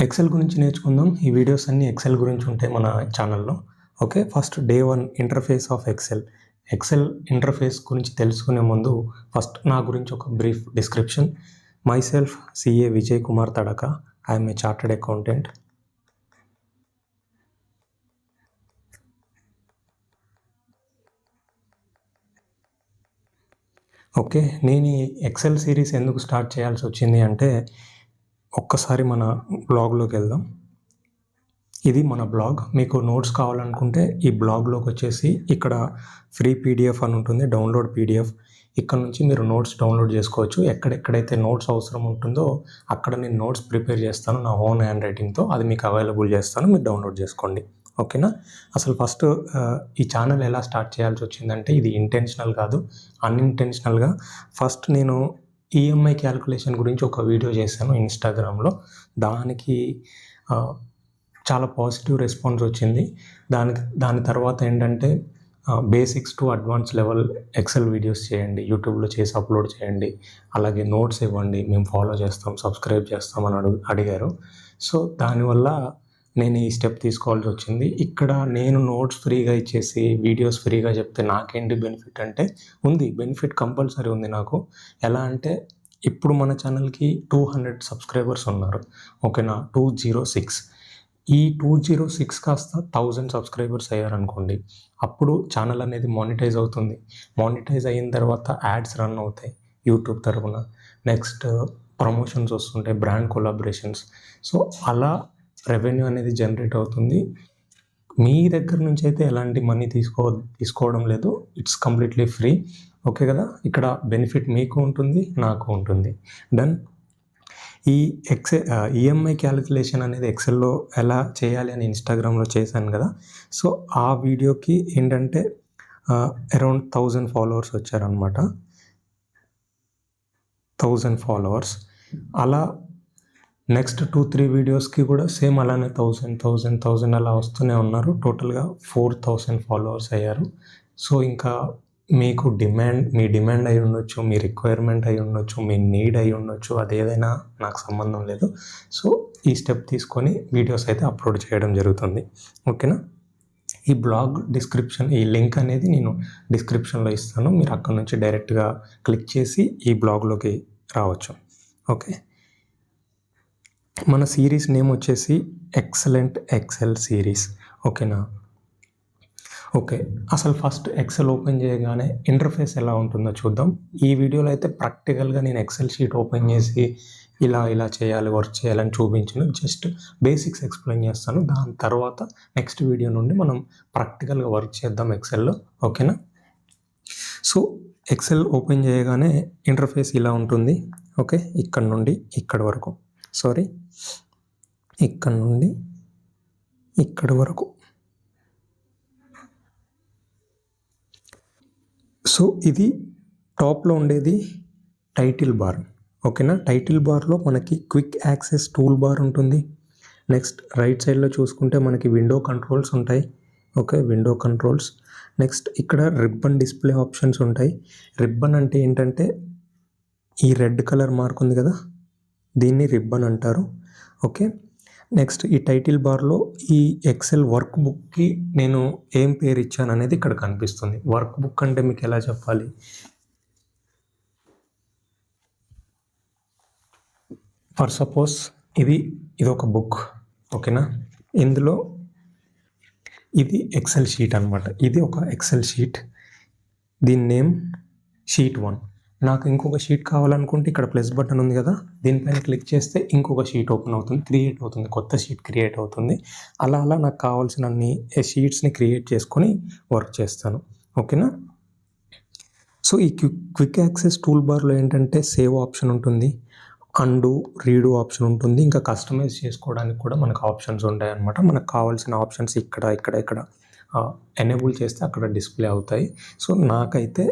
XL గురించి నేర్చుకుందాం. ఈ వీడియోస్ అన్నీ ఎక్సెల్ గురించి ఉంటాయి మన ఛానల్లో. Okay, first day 1 interface of Excel. Excel interface గురించి తెలుసుకునే ముందు ఫస్ట్ నా గురించి ఒక brief description. Myself CA Vijay Kumar Tadaka. I'm a chartered accountant. Okay, నేను ఈ ఎక్సెల్ సిరీస్ ఎందుకు స్టార్ట్ చేయాల్సి వచ్చింది అంటే, ఒక్కసారి మన బ్లాగ్లోకి వెళ్దాం. ఇది మన బ్లాగ్. మీకు నోట్స్ కావాలనుకుంటే ఈ బ్లాగ్లోకి వచ్చేసి ఇక్కడ ఫ్రీ పీడిఎఫ్ అని ఉంటుంది, డౌన్లోడ్ పీడిఎఫ్. ఇక్కడ నుంచి మీరు నోట్స్ డౌన్లోడ్ చేసుకోవచ్చు. ఎక్కడెక్కడైతే నోట్స్ అవసరం ఉంటుందో అక్కడ నేను నోట్స్ ప్రిపేర్ చేస్తాను నా ఓన్ హ్యాండ్ రైటింగ్తో. అది మీకు అవైలబుల్ చేస్తాను, మీరు డౌన్లోడ్ చేసుకోండి. ఓకేనా? అసలు ఫస్ట్ ఈ ఛానల్ ఎలా స్టార్ట్ చేయాల్సి వచ్చిందంటే, ఇది ఇంటెన్షనల్ కాదు, అన్ఇంటెన్షనల్గా. ఫస్ట్ నేను ఈఎంఐ క్యాలిక్యులేషన్ గురించి ఒక వీడియో చేశాను ఇన్స్టాగ్రామ్లో. దానికి చాలా పాజిటివ్ రెస్పాన్స్ వచ్చింది. దాని తర్వాత ఏంటంటే, basics to advance level Excel videos చేయండి, యూట్యూబ్లో చేసి అప్లోడ్ చేయండి, అలాగే నోట్స్ ఇవ్వండి, మేము ఫాలో చేస్తాం, సబ్స్క్రైబ్ చేస్తామని అడిగారు. సో దానివల్ల నేను ఈ స్టెప్ తీసుకోవాల్సి వచ్చింది. ఇక్కడ నేను నోట్స్ ఫ్రీగా ఇచ్చేసి వీడియోస్ ఫ్రీగా చెప్తే నాకేంటి బెనిఫిట్ అంటే, ఉంది బెనిఫిట్, కంపల్సరీ ఉంది నాకు. ఎలా అంటే, ఇప్పుడు మన ఛానల్కి 200 సబ్స్క్రైబర్స్ ఉన్నారు. ఓకేనా? 206. ఈ 206 కాస్త 1000 సబ్స్క్రైబర్స్ అయ్యారనుకోండి, అప్పుడు ఛానల్ అనేది మానిటైజ్ అవుతుంది. మానిటైజ్ అయిన తర్వాత యాడ్స్ రన్ అవుతాయి యూట్యూబ్ తరఫున. నెక్స్ట్ ప్రమోషన్స్ వస్తుంటాయి, బ్రాండ్ కొలాబరేషన్స్. సో అలా రెవెన్యూ అనేది జనరేట్ అవుతుంది. మీ దగ్గర నుంచి అయితే ఎలాంటి మనీ తీసుకోవడం లేదు. It's completely free. ఓకే కదా? ఇక్కడ బెనిఫిట్ మీకు ఉంటుంది, నాకు ఉంటుంది. దెన్ ఈ ఈఎంఐ క్యాలిక్యులేషన్ అనేది ఎక్సెల్లో ఎలా చేయాలి అని ఇన్స్టాగ్రామ్లో చేశాను కదా. సో ఆ వీడియోకి ఏంటంటే అరౌండ్ 1000 ఫాలోవర్స్ వచ్చారనమాట. 1000 ఫాలోవర్స్. అలా నెక్స్ట్ 2-3 వీడియోస్కి కూడా సేమ్ అలానే 1000 అలా వస్తూనే ఉన్నారు. టోటల్గా 4000 ఫాలోవర్స్ అయ్యారు. సో ఇంకా మీకు మీ డిమాండ్ అయి ఉండొచ్చు, మీ రిక్వైర్మెంట్ అయి ఉండొచ్చు, మీ నీడ్ అయి ఉండొచ్చు, అదేదైనా నాకు సంబంధం లేదు. సో ఈ స్టెప్ తీసుకొని వీడియోస్ అయితే అప్లోడ్ చేయడం జరుగుతుంది. ఓకేనా? ఈ బ్లాగ్ డిస్క్రిప్షన్, ఈ లింక్ అనేది నేను డిస్క్రిప్షన్లో ఇస్తాను. మీరు అక్కడ నుంచి డైరెక్ట్గా క్లిక్ చేసి ఈ బ్లాగ్లోకి రావచ్చు. ఓకే, మన సిరీస్ నేమ్ వచ్చేసి ఎక్సలెంట్ ఎక్సెల్ సిరీస్. ఓకేనా? ఓకే, అసలు ఫస్ట్ ఎక్సెల్ ఓపెన్ చేయగానే ఇంటర్ఫేస్ ఎలా ఉంటుందో చూద్దాం. ఈ వీడియోలో అయితే ప్రాక్టికల్గా నేను ఎక్సెల్ షీట్ ఓపెన్ చేసి ఇలా చేయాలి, వర్క్ చేయాలని చూపించను. జస్ట్ బేసిక్స్ ఎక్స్ప్లెయిన్ చేస్తాను. దాని తర్వాత నెక్స్ట్ వీడియో నుండి మనం ప్రాక్టికల్గా వర్క్ చేద్దాం ఎక్సెల్లో. ఓకేనా? సో ఎక్సెల్ ఓపెన్ చేయగానే ఇంటర్ఫేస్ ఇలా ఉంటుంది. ఓకే, ఇక్కడ నుండి ఇక్కడ వరకు, ఇక్కడ నుండి ఇక్కడ వరకు. సో ఇది టాప్లో ఉండేది టైటిల్ బార్. ఓకేనా? టైటిల్ బార్లో మనకి క్విక్ యాక్సెస్ టూల్ బార్ ఉంటుంది. నెక్స్ట్ రైట్ సైడ్లో చూసుకుంటే మనకి విండో కంట్రోల్స్ ఉంటాయి. Okay, window controls. నెక్స్ట్ ఇక్కడ రిబ్బన్ డిస్ప్లే ఆప్షన్స్ ఉంటాయి. రిబ్బన్ అంటే ఏంటంటే, ఈ రెడ్ కలర్ మార్క్ ఉంది కదా, దీన్ని రిబ్బన్ అంటారు. ఓకే, నెక్స్ట్ ఈ టైటిల్ బార్లో ఈ ఎక్సెల్ వర్క్ బుక్కి నేను ఏం పేరు ఇచ్చాను అనేది ఇక్కడ కనిపిస్తుంది. వర్క్ బుక్ అంటే మీకు ఎలా చెప్పాలి, ఫర్ సపోజ్ ఇది ఒక బుక్. ఓకేనా? ఇందులో ఇది ఎక్సెల్ షీట్ అనమాట. ఇది ఒక ఎక్సెల్ షీట్, దీని నేమ్ షీట్ 1. నాకు ఇంకొక షీట్ కావాలనుకుంటే ఇక్కడ ప్లస్ బటన్ ఉంది కదా, దీనిపైన క్లిక్ చేస్తే ఇంకొక షీట్ ఓపెన్ అవుతుంది, క్రియేట్ అవుతుంది, కొత్త షీట్ క్రియేట్ అవుతుంది. అలా నాకు కావాల్సిన అన్ని షీట్స్ని క్రియేట్ చేసుకొని వర్క్ చేస్తాను. ఓకేనా? సో ఈ క్విక్ యాక్సెస్ టూల్ బార్లో ఏంటంటే సేవ్ ఆప్షన్ ఉంటుంది, అండు, రీడు ఆప్షన్ ఉంటుంది, ఇంకా కస్టమైజ్ చేసుకోవడానికి కూడా మనకు ఆప్షన్స్ ఉంటాయి అన్నమాట. మనకు కావాల్సిన ఆప్షన్స్ ఇక్కడ ఎనేబుల్ చేస్తే అక్కడ డిస్ప్లే అవుతాయి. సో నాకైతే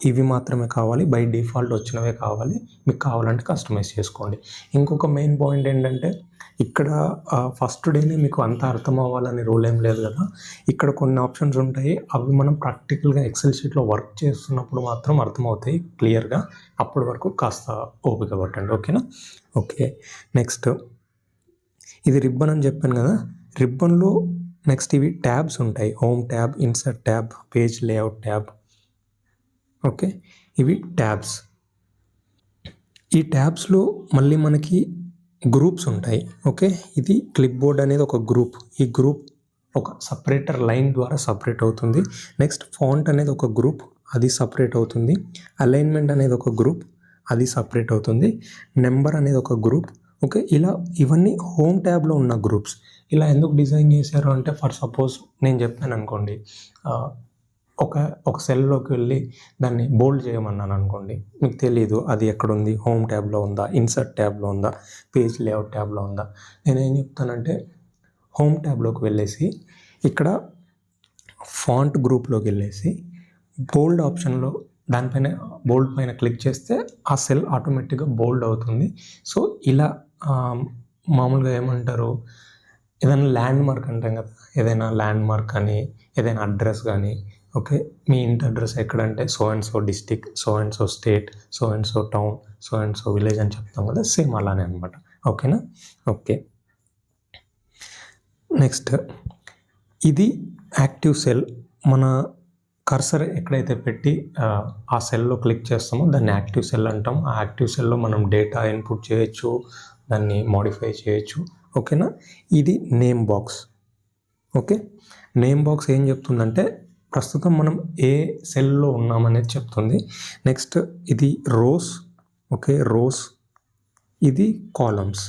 ఇవి మాత్రమే కావాలి, బై డిఫాల్ట్ వచ్చినవే కావాలి. మీకు కావాలంటే కస్టమైజ్ చేసుకోండి. ఇంకొక మెయిన్ పాయింట్ ఏంటంటే, ఇక్కడ ఫస్ట్ డేనే మీకు అంత అర్థం అవ్వాలని రూల్ ఏం లేదు కదా. ఇక్కడ కొన్ని ఆప్షన్స్ ఉంటాయి, అవి మనం ప్రాక్టికల్గా ఎక్సెల్ షీట్లో వర్క్ చేస్తున్నప్పుడు మాత్రం అర్థమవుతాయి క్లియర్గా. అప్పటి వరకు కాస్త ఓపిక పట్టండి. ఓకేనా? ఓకే, నెక్స్ట్ ఇది రిబ్బన్ అని చెప్పాను కదా, రిబ్బన్లో నెక్స్ట్ ఇవి ట్యాబ్స్ ఉంటాయి. Home tab, insert tab, page layout tab. Okay, ఇవి ట్యాబ్స్. ఈ ట్యాబ్స్లో మళ్ళీ మనకి గ్రూప్స్ ఉంటాయి. ఓకే, ఇది క్లిప్ బోర్డ్ అనేది ఒక గ్రూప్. ఈ గ్రూప్ ఒక సపరేటర్ లైన్ ద్వారా సపరేట్ అవుతుంది. నెక్స్ట్ ఫాంట్ అనేది ఒక గ్రూప్, అది సపరేట్ అవుతుంది. అలైన్మెంట్ అనేది ఒక గ్రూప్, అది సపరేట్ అవుతుంది. నెంబర్ అనేది ఒక గ్రూప్. ఓకే, ఇలా ఇవన్నీ హోమ్ ట్యాబ్లో ఉన్న గ్రూప్స్. ఇలా ఎందుకు డిజైన్ చేశారు అంటే, ఫర్ సపోజ్ నేను చెప్పాను అనుకోండి, ఒక సెల్లోకి వెళ్ళి దాన్ని బోల్డ్ చేయమన్నాను అనుకోండి, మీకు తెలియదు అది ఎక్కడుంది, హోమ్ ట్యాబ్లో ఉందా, ఇన్సర్ట్ ట్యాబ్లో ఉందా, పేజ్ లేఅవుట్ ట్యాబ్లో ఉందా. నేనేం చెప్తానంటే, హోమ్ ట్యాబ్లోకి వెళ్ళేసి ఇక్కడ ఫాంట్ గ్రూప్లోకి వెళ్ళేసి బోల్డ్ ఆప్షన్లో దానిపైన బోల్డ్ పైన క్లిక్ చేస్తే ఆ సెల్ ఆటోమేటిక్గా బోల్డ్ అవుతుంది. సో ఇలా మామూలుగా ఏమంటారు, ఏదైనా ల్యాండ్ మార్క్ అంటాం కదా, ఏదైనా ల్యాండ్ మార్క్ కానీ ఏదైనా అడ్రస్ కానీ, ఓకే, మీ ఇంటి అడ్రస్ ఎక్కడంటే so and so district, so and so state, so and so town, so and so village అని చెప్తాం కదా, సేమ్ అలానే అనమాట. ఓకేనా? ఓకే, నెక్స్ట్ ఇది యాక్టివ్ సెల్. మన కర్సర్ ఎక్కడైతే పెట్టి ఆ సెల్లో క్లిక్ చేస్తామో దాన్ని యాక్టివ్ సెల్ అంటాం. ఆ యాక్టివ్ సెల్లో మనం డేటా ఇన్పుట్ చేయొచ్చు, దాన్ని మోడిఫై చేయొచ్చు. ఓకేనా? ఇది name box. Okay, name box ఏం చెప్తుందంటే ప్రస్తుతం మనం ఏ సెల్లో ఉన్నామనేది చెప్తుంది. నెక్స్ట్ ఇది రోస్. Okay, rows. ఇది కాలమ్స్.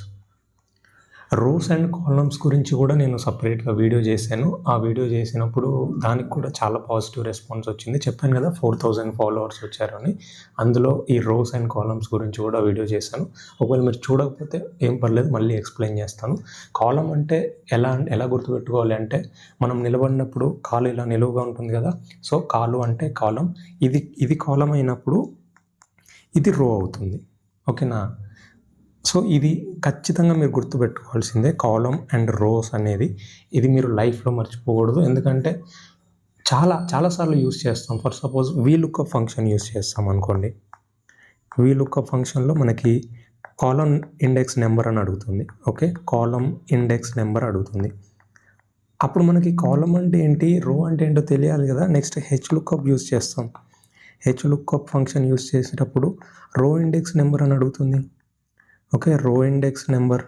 రోస్ అండ్ కాలమ్స్ గురించి కూడా నేను సపరేట్గా వీడియో చేశాను. ఆ వీడియో చేసినప్పుడు దానికి కూడా చాలా పాజిటివ్ రెస్పాన్స్ వచ్చింది. చెప్పాను కదా 4000 ఫాలోవర్స్ వచ్చారని. అందులో ఈ రోస్ అండ్ కాలమ్స్ గురించి కూడా వీడియో చేశాను. ఒకవేళ మీరు చూడకపోతే ఏం పర్లేదు, మళ్ళీ ఎక్స్ప్లెయిన్ చేస్తాను. కాలం అంటే ఎలా గుర్తుపెట్టుకోవాలి అంటే, మనం నిలబడినప్పుడు కాలు ఇలా నిలువుగా ఉంటుంది కదా, సో కాలు అంటే కాలం. ఇది కాలం అయినప్పుడు ఇది రో అవుతుంది. ఓకేనా? సో ఇది ఖచ్చితంగా మీరు గుర్తుపెట్టుకోవాల్సిందే, కాలం అండ్ రోస్ అనేది. ఇది మీరు లైఫ్లో మర్చిపోకూడదు. ఎందుకంటే చాలాసార్లు యూస్ చేస్తాం. For suppose VLOOKUP function use చేస్తాం అనుకోండి. వీలుకప్ ఫంక్షన్లో మనకి కాలం ఇండెక్స్ నెంబర్ అని అడుగుతుంది. ఓకే, కాలం ఇండెక్స్ నెంబర్ అడుగుతుంది. అప్పుడు మనకి కాలం అంటే ఏంటి, రో అంటే ఏంటో తెలియాలి కదా. నెక్స్ట్ హెచ్లుకప్ యూస్ చేస్తాం. హెచ్లుకప్ ఫంక్షన్ యూస్ చేసేటప్పుడు రో ఇండెక్స్ నెంబర్ అని అడుగుతుంది. ఓకే, రో ఇండెక్స్ నెంబర్.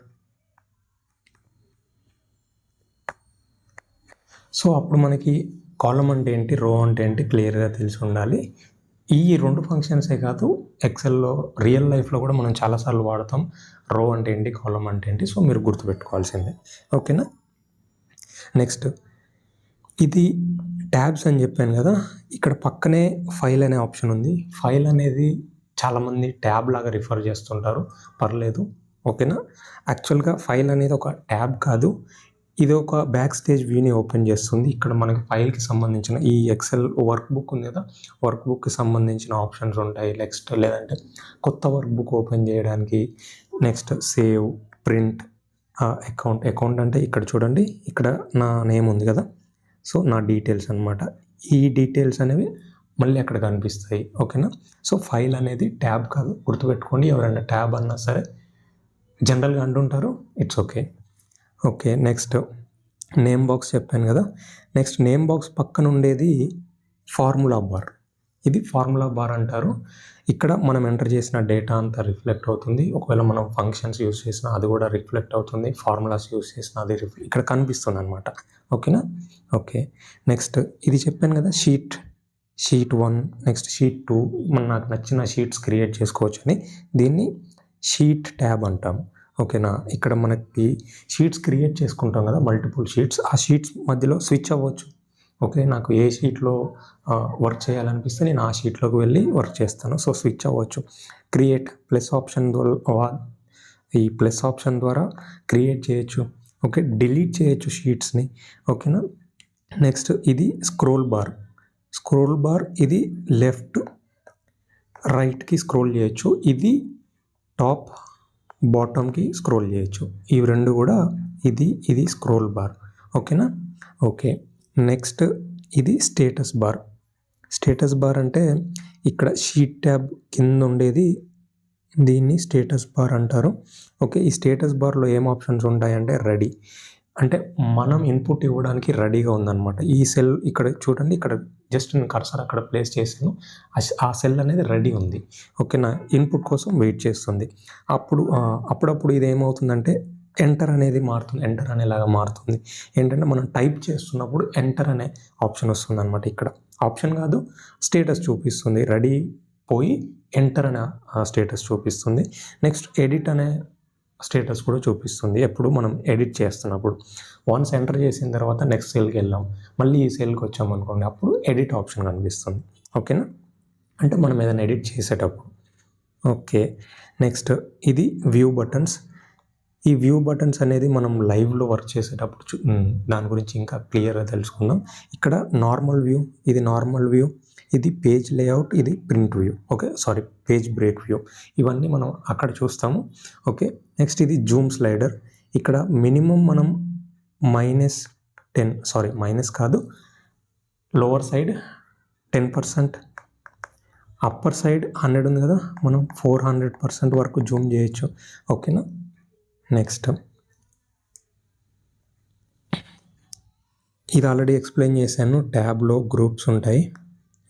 సో అప్పుడు మనకి కాలం అంటే ఏంటి, రో అంటే ఏంటి క్లియర్గా తెలిసి ఉండాలి. ఈ రెండు ఫంక్షన్సే కాదు, ఎక్సెల్లో రియల్ లైఫ్లో కూడా మనం చాలాసార్లు వాడతాం. రో అంటే ఏంటి, కాలం అంటే ఏంటి, సో మీరు గుర్తుపెట్టుకోవాల్సిందే. ఓకేనా? నెక్స్ట్ ఇది ట్యాబ్స్ అని చెప్పాను కదా, ఇక్కడ పక్కనే ఫైల్ అనే ఆప్షన్ ఉంది. ఫైల్ అనేది చాలామంది ట్యాబ్ లాగా రిఫర్ చేస్తుంటారు, పర్లేదు. ఓకేనా? యాక్చువల్గా ఫైల్ అనేది ఒక ట్యాబ్ కాదు, ఇది ఒక బ్యాక్ స్టేజ్ వ్యూని ఓపెన్ చేస్తుంది. ఇక్కడ మనకి ఫైల్కి సంబంధించిన ఈ ఎక్సెల్ వర్క్ బుక్ ఉంది కదా, వర్క్ బుక్కి సంబంధించిన ఆప్షన్స్ ఉంటాయి. నెక్స్ట్ లేదంటే కొత్త వర్క్ బుక్ ఓపెన్ చేయడానికి, నెక్స్ట్ సేవ్, ప్రింట్, అకౌంట్ అంటే ఇక్కడ చూడండి, ఇక్కడ నా నేమ్ ఉంది కదా, సో నా డీటెయిల్స్ అనమాట. ఈ డీటెయిల్స్ అనేవి మళ్ళీ అక్కడ కనిపిస్తాయి. ఓకేనా? సో ఫైల్ అనేది ట్యాబ్ కాదు, గుర్తుపెట్టుకోండి. ఎవరైనా ట్యాబ్ అన్నా సరే జనరల్గా అంటుంటారు, it's okay. Okay, next name box చెప్పాను కదా. నెక్స్ట్ నేమ్ బాక్స్ పక్కన ఉండేది ఫార్ములా బార్. ఇది ఫార్ములా బార్ అంటారు. ఇక్కడ మనం ఎంటర్ చేసిన డేటా అంతా రిఫ్లెక్ట్ అవుతుంది. ఒకవేళ మనం ఫంక్షన్స్ యూస్ చేసినా అది కూడా రిఫ్లెక్ట్ అవుతుంది. ఫార్ములాస్ యూస్ చేసినా అది ఇక్కడ కనిపిస్తుంది అనమాట. ఓకేనా? ఓకే, నెక్స్ట్ ఇది చెప్పాను కదా, షీట్ 1, నెక్స్ట్ షీట్ 2. నాకు నచ్చిన షీట్స్ క్రియేట్ చేసుకోవచ్చు అని దీన్ని షీట్ ట్యాబ్ అంటాము. ఓకేనా? ఇక్కడ మనకి షీట్స్ క్రియేట్ చేసుకుంటాం కదా, మల్టిపుల్ షీట్స్. ఆ షీట్స్ మధ్యలో స్విచ్ అవ్వచ్చు. ఓకే, నాకు ఏ షీట్లో వర్క్ చేయాలనిపిస్తే నేను ఆ షీట్లోకి వెళ్ళి వర్క్ చేస్తాను. సో స్విచ్ అవ్వచ్చు. క్రియేట్ ప్లస్ ఆప్షన్ ద్వారా, ఈ ప్లస్ ఆప్షన్ ద్వారా క్రియేట్ చేయొచ్చు. ఓకే, డిలీట్ చేయొచ్చు షీట్స్ని. ఓకేనా? నెక్స్ట్ ఇది స్క్రోల్ బార్. ఇది లెఫ్ట్ రైట్కి స్క్రోల్ చేయొచ్చు. ఇది టాప్ బాటమ్కి స్క్రోల్ చేయొచ్చు. ఇవి రెండు కూడా ఇది స్క్రోల్ బార్. ఓకేనా? ఓకే, నెక్స్ట్ ఇది స్టేటస్ బార్ అంటే ఇక్కడ షీట్ ట్యాబ్ కింద ఉండేది దీన్ని స్టేటస్ బార్ అంటారు. ఓకే, ఈ స్టేటస్ బార్లో ఏం ఆప్షన్స్ ఉంటాయంటే రెడీ, అంటే మనం ఇన్పుట్ ఇవ్వడానికి రెడీగా ఉందన్నమాట. ఈ సెల్ ఇక్కడ చూడండి, ఇక్కడ జస్ట్ నేను కర్సర్ అక్కడ ప్లేస్ చేశాను, ఆ సెల్ అనేది రెడీ ఉంది. ఓకేనా, ఇన్పుట్ కోసం వెయిట్ చేస్తుంది. అప్పుడప్పుడు ఇది ఏమవుతుందంటే ఎంటర్ అనేది మారుతుంది, ఎంటర్ అనేలాగా మారుతుంది. ఏంటంటే మనం టైప్ చేస్తున్నప్పుడు ఎంటర్ అనే ఆప్షన్ వస్తుంది అనమాట. ఇక్కడ ఆప్షన్ కాదు, స్టేటస్ చూపిస్తుంది. రెడీ పోయి ఎంటర్ అనే స్టేటస్ చూపిస్తుంది. నెక్స్ట్ ఎడిట్ అనే స్టేటస్ కూడా చూపిస్తుంది ఎప్పుడు మనం ఎడిట్ చేస్తున్నప్పుడు. వన్స్ ఎంటర్ చేసిన తర్వాత నెక్స్ట్ సెల్కి వెళ్ళాం, మళ్ళీ ఈ సెల్కి వచ్చామనుకోండి, అప్పుడు ఎడిట్ ఆప్షన్ కనిపిస్తుంది. ఓకేనా, అంటే మనం ఏదైనా ఎడిట్ చేసేటప్పుడు. ఓకే, నెక్స్ట్ ఇది వ్యూ బటన్స్. ఈ వ్యూ బటన్స్ అనేది మనం లైవ్లో వర్క్ చేసేటప్పుడు దాని గురించి ఇంకా క్లియర్గా తెలుసుకుందాం. ఇక్కడ నార్మల్ వ్యూ, ఇది నార్మల్ వ్యూ, ఇది పేజ్ లేఅవుట్, ఇది print view. Okay, page break view, ఇవన్నీ మనం అక్కడ చూస్తాము. ఓకే, నెక్స్ట్ ఇది జూమ్ స్లైడర్. ఇక్కడ మినిమం మనం మైనస్ కాదు, లోవర్ సైడ్ 10%, అప్పర్ సైడ్ 100 ఉంది కదా, మనం 400% వరకు జూమ్ చేయొచ్చు. ఓకేనా, నెక్స్ట్ ఇది ఆల్రెడీ ఎక్స్ప్లెయిన్ చేశాను, ట్యాబ్లో గ్రూప్స్ ఉంటాయి.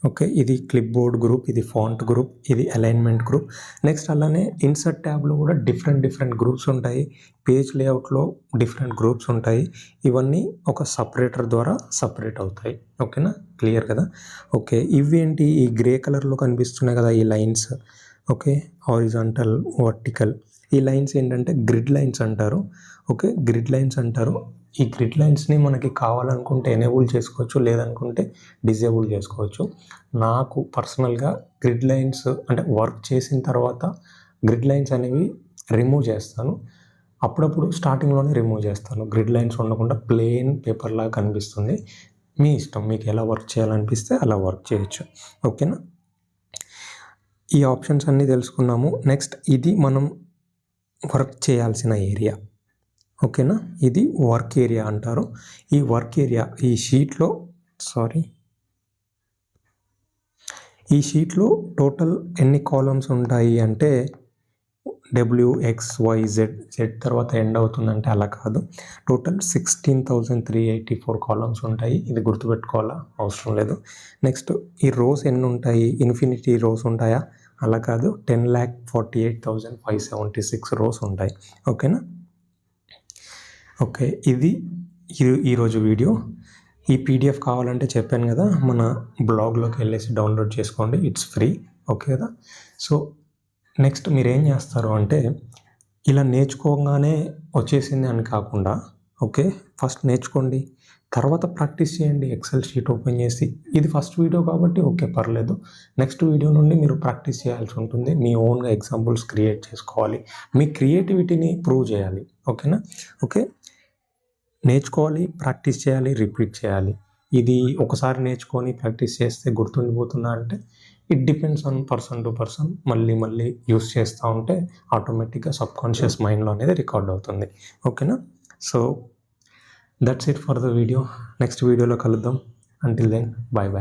ఓకే, ఇది క్లిప్ బోర్డ్ గ్రూప్, ఇది ఫాంట్ గ్రూప్, ఇది అలైన్మెంట్ గ్రూప్. నెక్స్ట్ అలానే ఇన్సర్ట్ ట్యాబ్లో కూడా డిఫరెంట్ గ్రూప్స్ ఉంటాయి. పేజ్ లేఅవుట్లో డిఫరెంట్ గ్రూప్స్ ఉంటాయి. ఇవన్నీ ఒక సపరేటర్ ద్వారా సపరేట్ అవుతాయి. ఓకేనా, క్లియర్ కదా. ఓకే, ఇవి ఏంటి, ఈ గ్రే కలర్లో కనిపిస్తున్నాయి కదా ఈ లైన్స్. ఓకే, హారిజాంటల్, వర్టికల్, ఈ లైన్స్ ఏంటంటే గ్రిడ్ లైన్స్ అంటారు. ఓకే, గ్రిడ్ లైన్స్ అంటారు. ఈ గ్రిడ్ లైన్స్ని మనకి కావాలనుకుంటే ఎనేబుల్ చేసుకోవచ్చు, లేదనుకుంటే డిజేబుల్ చేసుకోవచ్చు. నాకు పర్సనల్గా గ్రిడ్ లైన్స్ అంటే వర్క్ చేసిన తర్వాత గ్రిడ్ లైన్స్ అనేవి రిమూవ్ చేస్తాను. అప్పుడప్పుడు స్టార్టింగ్లోనే రిమూవ్ చేస్తాను. గ్రిడ్ లైన్స్ ఉండకుండా ప్లెయిన్ పేపర్ లాగా కనిపిస్తుంది. మీ ఇష్టం, మీకు ఎలా వర్క్ చేయాలనిపిస్తే అలా వర్క్ చేయొచ్చు. ఓకేనా, ఈ ఆప్షన్స్ అన్నీ తెలుసుకున్నాము. నెక్స్ట్ ఇది మనం వర్క్ చేయాల్సిన ఏరియా. ఓకేనా, ఇది వర్క్ ఏరియా అంటారు. ఈ వర్క్ ఏరియా ఈ షీట్లో టోటల్ ఎన్ని కాలమ్స్ ఉంటాయి అంటే WXYZ తర్వాత ఎండ్ అవుతుందంటే అలా కాదు, టోటల్ 16,384 కాలమ్స్ ఉంటాయి. ఇది గుర్తుపెట్టుకోవాలా, అవసరం లేదు. నెక్స్ట్ ఈ రోస్ ఎన్ని ఉంటాయి, ఇన్ఫినిటీ రోస్ ఉంటాయా, అలా కాదు, 10,48,576 రోస్ ఉంటాయి. ఓకేనా, ఓకే, ఇది ఈరోజు వీడియో. ఈ PDF కావాలంటే చెప్పాను కదా, మన బ్లాగ్లోకి వెళ్ళేసి డౌన్లోడ్ చేసుకోండి, ఇట్స్ ఫ్రీ. ఓకే కదా. సో నెక్స్ట్ మీరు ఏం చేస్తారు అంటే, ఇలా నేర్చుకోగానే వచ్చేసింది అని కాకుండా, ఓకే, ఫస్ట్ నేర్చుకోండి, తర్వాత ప్రాక్టీస్ చేయండి. ఎక్సెల్ షీట్ ఓపెన్ చేసి, ఇది ఫస్ట్ వీడియో కాబట్టి ఓకే పర్లేదు, నెక్స్ట్ వీడియో నుండి మీరు ప్రాక్టీస్ చేయాల్సి ఉంటుంది. మీ ఓన్గా ఎగ్జాంపుల్స్ క్రియేట్ చేసుకోవాలి, మీ క్రియేటివిటీని ప్రూవ్ చేయాలి. ఓకేనా, ఓకే, నేర్చుకోవాలి, ప్రాక్టీస్ చేయాలి, రిపీట్ చేయాలి. ఇది ఒకసారి నేర్చుకొని ప్రాక్టీస్ చేస్తే గుర్తుండిపోతుందా అంటే it depends on person to person. మళ్ళీ యూస్ చేస్తూ ఉంటే ఆటోమేటిక్గా సబ్కాన్షియస్ మైండ్లో అనేది రికార్డ్ అవుతుంది. ఓకేనా, so that's it for the video. Next వీడియోలో కలుద్దాం. Until then, bye.